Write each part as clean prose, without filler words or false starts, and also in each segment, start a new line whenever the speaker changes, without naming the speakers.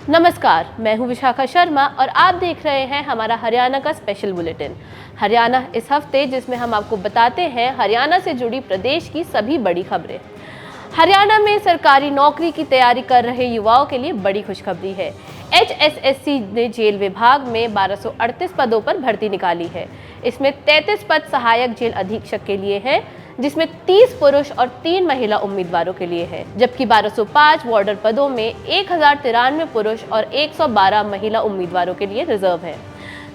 नमस्कार, मैं हूं विशाखा शर्मा और आप देख रहे हैं हमारा हरियाणा का स्पेशल बुलेटिन। हरियाणा इस हफ्ते, जिसमें हम आपको बताते हैं हरियाणा से जुड़ी प्रदेश की सभी बड़ी खबरें। हरियाणा में सरकारी नौकरी की तैयारी कर रहे युवाओं के लिए बड़ी खुशखबरी है। HSSC ने जेल विभाग में 1238 पदों पर भर्ती निकाली है। इसमें 33 पद सहायक जेल अधीक्षक के लिए हैं, जिसमें 30 पुरुष और 3 महिला उम्मीदवारों के लिए है, जबकि 1205 वार्डर पदों में 1093 पुरुष और 112 महिला उम्मीदवारों के लिए रिजर्व है।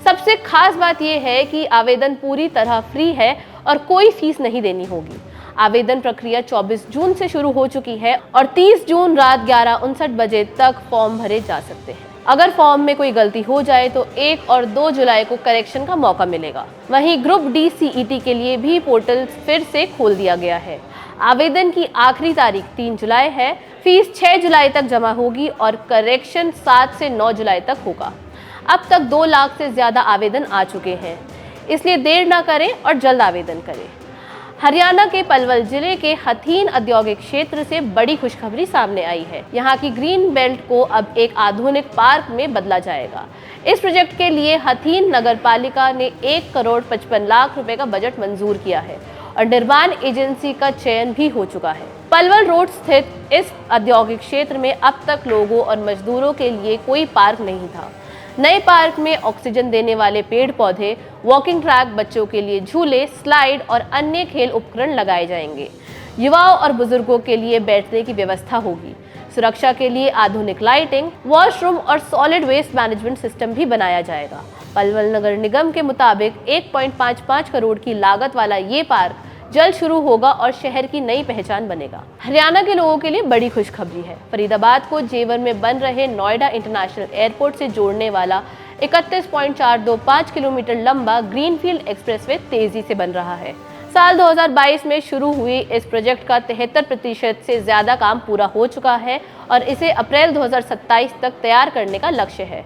सबसे खास बात यह है कि आवेदन पूरी तरह फ्री है और कोई फीस नहीं देनी होगी। आवेदन प्रक्रिया 24 जून से शुरू हो चुकी है और 30 जून रात 11:59 बजे तक फॉर्म भरे जा सकते हैं। अगर फॉर्म में कोई गलती हो जाए तो 1 और 2 जुलाई को करेक्शन का मौका मिलेगा। वहीं ग्रुप डी CET के लिए भी पोर्टल फिर से खोल दिया गया है। आवेदन की आखिरी तारीख 3 जुलाई है। फीस 6 जुलाई तक जमा होगी और करेक्शन 7 से 9 जुलाई तक होगा। अब तक 2 लाख से ज्यादा आवेदन आ चुके हैं, इसलिए देर ना करें और जल्द आवेदन करें। हरियाणा के पलवल जिले के हथीन औद्योगिक क्षेत्र से बड़ी खुशखबरी सामने आई है। यहाँ की ग्रीन बेल्ट को अब एक आधुनिक पार्क में बदला जाएगा। इस प्रोजेक्ट के लिए हथीन नगर पालिका ने 1 करोड़ 55 लाख रुपए का बजट मंजूर किया है और निर्माण एजेंसी का चयन भी हो चुका है। पलवल रोड स्थित इस औद्योगिक क्षेत्र में अब तक लोगों और मजदूरों के लिए कोई पार्क नहीं था। नए पार्क में ऑक्सीजन देने वाले पेड़ पौधे, वॉकिंग ट्रैक, बच्चों के लिए झूले, स्लाइड और अन्य खेल उपकरण लगाए जाएंगे। युवाओं और बुजुर्गों के लिए बैठने की व्यवस्था होगी। सुरक्षा के लिए आधुनिक लाइटिंग, वॉशरूम और सॉलिड वेस्ट मैनेजमेंट सिस्टम भी बनाया जाएगा। पलवल नगर निगम के मुताबिक 1.55 करोड़ की लागत वाला ये पार्क जल्द शुरू होगा और शहर की नई पहचान बनेगा। हरियाणा के लोगों के लिए बड़ी खुशखबरी है। फरीदाबाद को जेवर में बन रहे नोएडा इंटरनेशनल एयरपोर्ट से जोड़ने वाला 31.425 किलोमीटर लंबा ग्रीनफील्ड एक्सप्रेसवे तेजी से बन रहा है। साल 2022 में शुरू हुई इस प्रोजेक्ट का 73% से ज्यादा काम पूरा हो चुका है और इसे अप्रैल 2027 तक तैयार करने का लक्ष्य है।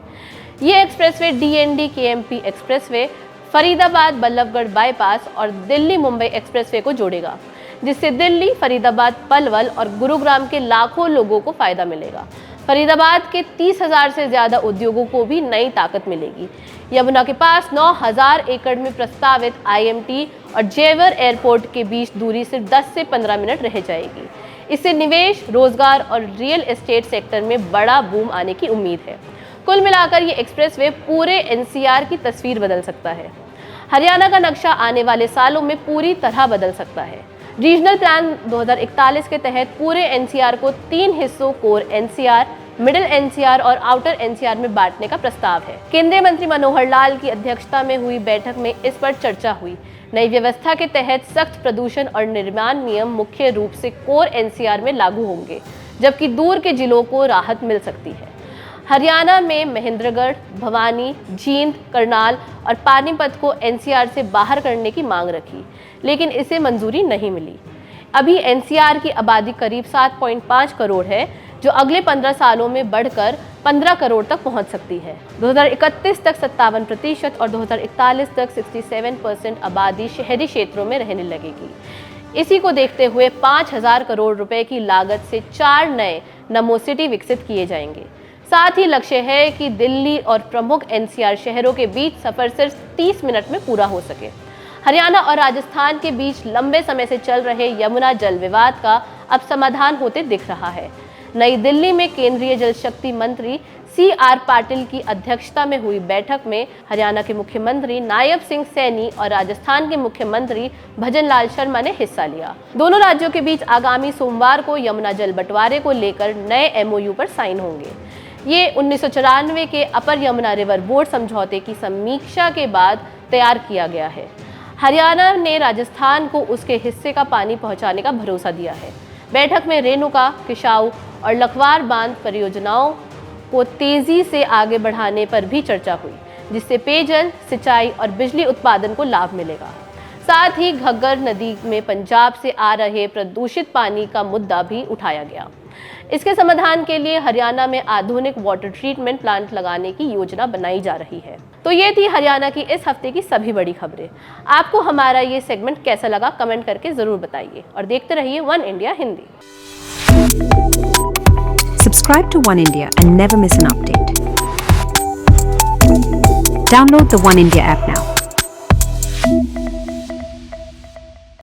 ये expressway DND KMP expressway, Faridabad Ballabhgarh bypass और दिल्ली मुंबई एक्सप्रेसवे को जोड़ेगा, जिससे दिल्ली, फरीदाबाद, पलवल और गुरुग्राम के लाखों लोगों को फायदा मिलेगा। फरीदाबाद के 30,000 से ज्यादा उद्योगों को भी नई ताकत मिलेगी। यमुना के पास 9,000 एकड़ में प्रस्तावित IMT और जेवर एयरपोर्ट के बीच दूरी सिर्फ 10 से 15 मिनट रह जाएगी। इससे निवेश, रोजगार और रियल एस्टेट सेक्टर में बड़ा बूम आने की उम्मीद है। कुल मिलाकर ये एक्सप्रेसवे पूरे NCR की तस्वीर बदल सकता है। हरियाणा का नक्शा आने वाले सालों में पूरी तरह बदल सकता है। रीजनल प्लान 2041 के तहत पूरे NCR को 3 हिस्सों, कोर NCR, मिडिल NCR और आउटर NCR में बांटने का प्रस्ताव है। केंद्रीय मंत्री मनोहर लाल की अध्यक्षता में हुई बैठक में इस पर चर्चा हुई। नई व्यवस्था के तहत सख्त प्रदूषण और निर्माण नियम मुख्य रूप से कोर NCR में लागू होंगे, जबकि दूर के जिलों को राहत मिल सकती है। हरियाणा में महेंद्रगढ़, भवानी, जींद, करनाल और पानीपत को NCR से बाहर करने की मांग रखी, लेकिन इसे मंजूरी नहीं मिली। अभी NCR की आबादी करीब 7.5 करोड़ है, जो अगले 15 सालों में बढ़कर 15 करोड़ तक पहुंच सकती है। 2031 तक 57% और 2041 तक 67% आबादी शहरी क्षेत्रों में रहने लगेगी। इसी को देखते हुए 5,000 करोड़ रुपए की लागत से 4 नए नमो सिटी विकसित किए जाएंगे। साथ ही लक्ष्य है कि दिल्ली और प्रमुख NCR शहरों के बीच सफर सिर्फ 30 मिनट में पूरा हो सके। हरियाणा और राजस्थान के बीच लंबे समय से चल रहे यमुना जल विवाद का अब समाधान होते दिख रहा है। नई दिल्ली में केंद्रीय जल शक्ति मंत्री CR पाटिल की अध्यक्षता में हुई बैठक में हरियाणा के मुख्यमंत्री नायब सिंह सैनी और राजस्थान के मुख्यमंत्री भजन लाल शर्मा ने हिस्सा लिया। दोनों राज्यों के बीच आगामी सोमवार को यमुना जल बंटवारे को लेकर नए MOU पर साइन होंगे। ये 1994 के अपर यमुना रिवर बोर्ड समझौते की समीक्षा के बाद तैयार किया गया है। हरियाणा ने राजस्थान को उसके हिस्से का पानी पहुंचाने का भरोसा दिया है। बैठक में रेणुका, किशाऊ और लखवार बांध परियोजनाओं को तेजी से आगे बढ़ाने पर भी चर्चा हुई, जिससे पेयजल, सिंचाई और बिजली उत्पादन को लाभ मिलेगा। साथ ही घग्गर नदी में पंजाब से आ रहे प्रदूषित पानी का मुद्दा भी उठाया गया। इसके समाधान के लिए हरियाणा में आधुनिक वाटर ट्रीटमेंट प्लांट लगाने की योजना बनाई जा रही है। तो ये थी हरियाणा की इस हफ्ते की सभी बड़ी खबरें। आपको हमारा ये सेगमेंट कैसा लगा कमेंट करके जरूर बताइए और देखते रहिए one India Hindi.
Subscribe to One India and never miss an update. Download the One India app now.